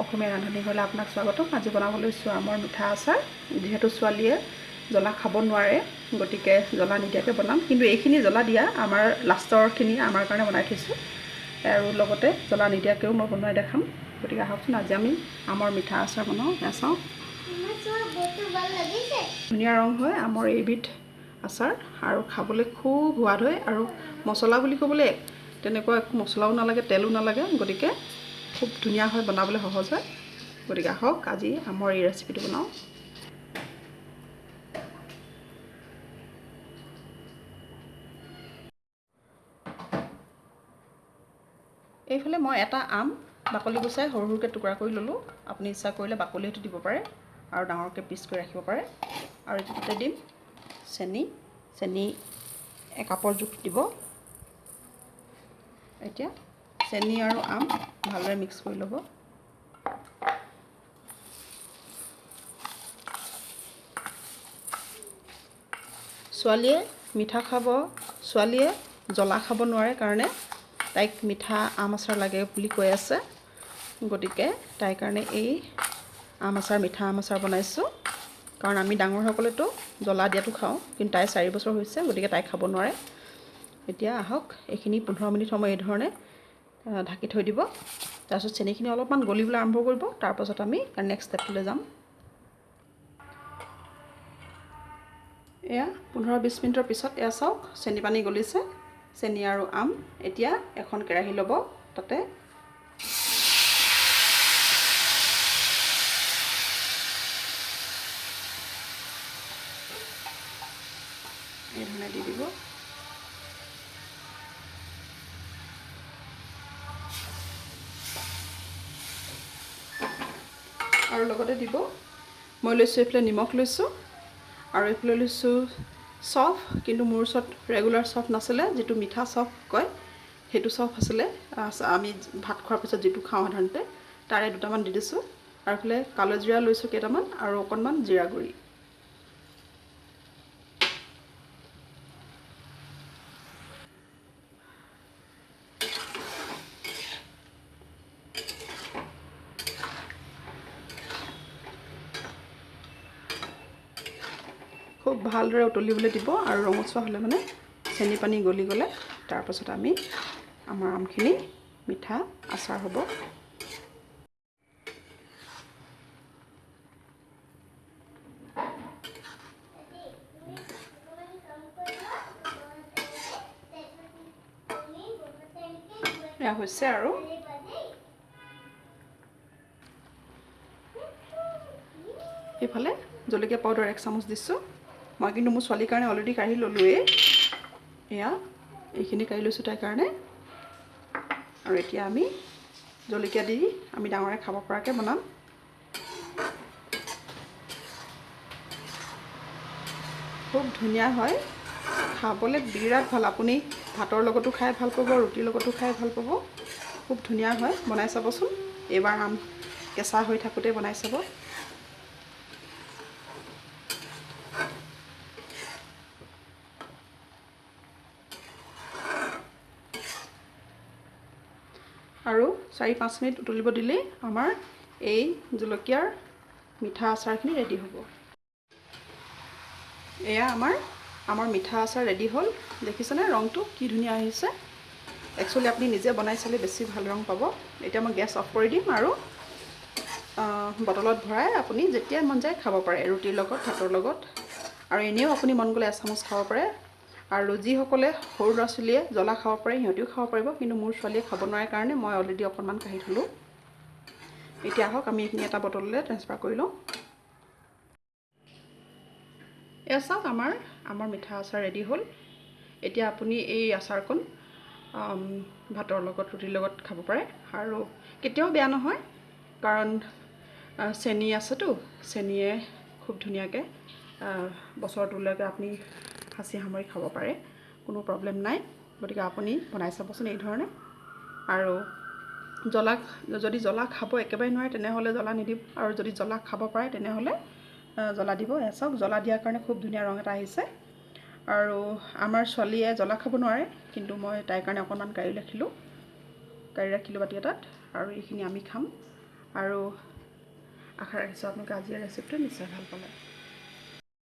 অসমীয়া ৰান্ধনি ঘৰলৈ আপোনাক স্বাগতম। আজি বনাব লৈছোঁ আমৰ মিঠা আচাৰ। যিহেতু ছোৱালীয়ে জ্বলা খাব নোৱাৰে, গতিকে জ্বলা নিদিয়াকৈ বনাম। কিন্তু এইখিনি জ্বলা দিয়া আমাৰ লাষ্টৰখিনি আমাৰ কাৰণে বনাই থৈছোঁ, আৰু লগতে জ্বলা নিদিয়াকৈও মই বনাই দেখাম। গতিকে আহকচোন আজি আমি আমৰ মিঠা আচাৰ বনাওঁ। এয়া চাওক, ধুনীয়া ৰং হয় আমৰ এইবিধ আচাৰ, আৰু খাবলৈ খুব সোৱাদ হয়। আৰু মছলা বুলি ক'বলৈ তেনেকুৱা একো মছলাও নালাগে, তেলো নালাগে, গতিকে খুব ধুনীয়া হয়, বনাবলৈ সহজ হয়। গতিকে আহক আজি আমৰ এই ৰেচিপিটো বনাওঁ। এইফালে মই এটা আম বাকলি গুচাই সৰু সৰুকৈ টুকুৰা কৰি ল'লোঁ। আপুনি ইচ্ছা কৰিলে বাকলি সেইটো দিব পাৰে আৰু ডাঙৰকৈ পিচ কৰি ৰাখিব পাৰে। আৰু এইটো তাতে দিম চেনি একাপৰ জোখ দিব। এতিয়া চেনি আৰু আম ভালদৰে মিক্স কৰি ল'ব। ছোৱালীয়ে মিঠা খাব, ছোৱালীয়ে জ্বলা খাব নোৱাৰে কাৰণে তাইক মিঠা আম আচাৰ লাগে বুলি কৈ আছে। গতিকে তাইৰ কাৰণে এই মিঠা আম আচাৰ বনাইছোঁ। কাৰণ আমি ডাঙৰসকলেতো জ্বলা দিয়াটো খাওঁ, কিন্তু তাই 4 বছৰ হৈছে, গতিকে তাই খাব নোৱাৰে। এতিয়া আহক এইখিনি 15 মিনিট সময় এই ধৰণে ঢাকি থৈ দিব। তাৰপিছত চেনিখিনি অলপমান গলিবলৈ আৰম্ভ কৰিব। তাৰপাছত আমি নেক্সট ষ্টেপটোলৈ যাম। এয়া 15-20 মিনিটৰ পিছত এয়া চাওক, চেনি পানী গলিছে, চেনি আৰু আম। এতিয়া এখন কেৰাহী ল'ব, তাতে এই ধৰণে দি দিব। আৰু লগতে দিব, মই লৈছোঁ এইফালে নিমখ লৈছোঁ, আৰু এইফালে লৈছোঁ চফ। কিন্তু মোৰ ওচৰত ৰেগুলাৰ চফ নাছিলে, যিটো মিঠা চফ কয় সেইটো চফ আছিলে। আমি ভাত খোৱাৰ পিছত যিটো খাওঁ সাধাৰণতে, তাৰে দুটামান দি দিছোঁ। আৰু এইফালে কালো জিৰা লৈছোঁ কেইটামান, আৰু অকণমান জিৰা গুড়ি। খুব ভালদৰে উতলিবলৈ দিব, আৰু ৰঙচুৱা হ'লে মানে চেনি পানী গলি গ'লে তাৰপাছত আমি আমাৰ আমখিনি মিঠা আচাৰ হ'ব। এয়া হৈছে আৰু এইফালে জলকীয়া পাউডাৰ 1 চামুচ দিছোঁ। মই কিন্তু মোৰ ছোৱালীৰ কাৰণে অলৰেডি কাঢ়ি ল'লোৱেই। এয়া এইখিনি কাঢ়ি লৈছোঁ তাইৰ কাৰণে। আৰু এতিয়া আমি জলকীয়া দি আমি ডাঙৰে খাব পৰাকৈ বনাম। খুব ধুনীয়া হয়, খাবলৈ বিৰাট ভাল। আপুনি ভাতৰ লগতো খাই ভাল পাব, ৰুটিৰ লগতো খাই ভাল পাব। খুব ধুনীয়া হয়, বনাই চাবচোন। এইবাৰ আম কেঁচা হৈ থাকোঁতে বনাই চাব। আৰু 4-5 মিনিট উতলিব দিলেই আমাৰ এই জলকীয়াৰ মিঠা আচাৰখিনি ৰেডি হ'ব। এয়া আমাৰ মিঠা আচাৰ ৰেডি হ'ল। দেখিছেনে ৰংটো কি ধুনীয়া আহিছে? একচুৱেলি আপুনি নিজে বনাই চালে বেছি ভাল ৰং পাব। এতিয়া মই গেছ অফ কৰি দিম, আৰু বটলত ভৰাই আপুনি যেতিয়াই মন যায় খাব পাৰে, ৰুটিৰ লগত, ভাতৰ লগত। আৰু এনেও আপুনি মন গ'লে এচামুচ খাব পাৰে। আৰু যিসকলে সৰু ল'ৰা ছোৱালীয়ে জ্বলা খাব পাৰে সিহঁতেও খাব পাৰিব, কিন্তু মোৰ ছোৱালীয়ে খাব নোৱাৰে কাৰণে মই অলৰেডি অকণমান কাঢ়ি থ'লোঁ। এতিয়া আহক আমি এইখিনি এটা বটললৈ ট্ৰান্সফাৰ কৰি লওঁ। এয়া চাওক, আমাৰ মিঠা আচাৰ ৰেডি হ'ল। এতিয়া আপুনি এই আচাৰকণ ভাতৰ লগত, ৰুটিৰ লগত খাব পাৰে। আৰু কেতিয়াও বেয়া নহয়, কাৰণ চেনি আছেতো, চেনিয়ে খুব ধুনীয়াকৈ বছৰটোলৈকে আপুনি সাঁচি সামৰি খাব পাৰে, কোনো প্ৰব্লেম নাই। গতিকে আপুনি বনাই চাবচোন এই ধৰণে। আৰু যদি জ্বলা খাব একেবাৰে নোৱাৰে তেনেহ'লে জ্বলা নিদিব, আৰু যদি জ্বলা খাব পাৰে তেনেহ'লে জ্বলা দিব। এয়া চাওক, জ্বলা দিয়াৰ কাৰণে খুব ধুনীয়া ৰং এটা আহিছে। আৰু আমাৰ ছোৱালীয়ে জ্বলা খাব নোৱাৰে, কিন্তু মই তাইৰ কাৰণে অকণমান কাঢ়ি ৰাখিলোঁ বাতি এটাত, আৰু এইখিনি আমি খাম। আৰু আশা ৰাখিছোঁ আপোনালোকে আজিৰ ৰেচিপিটো নিশ্চয় ভাল পালে।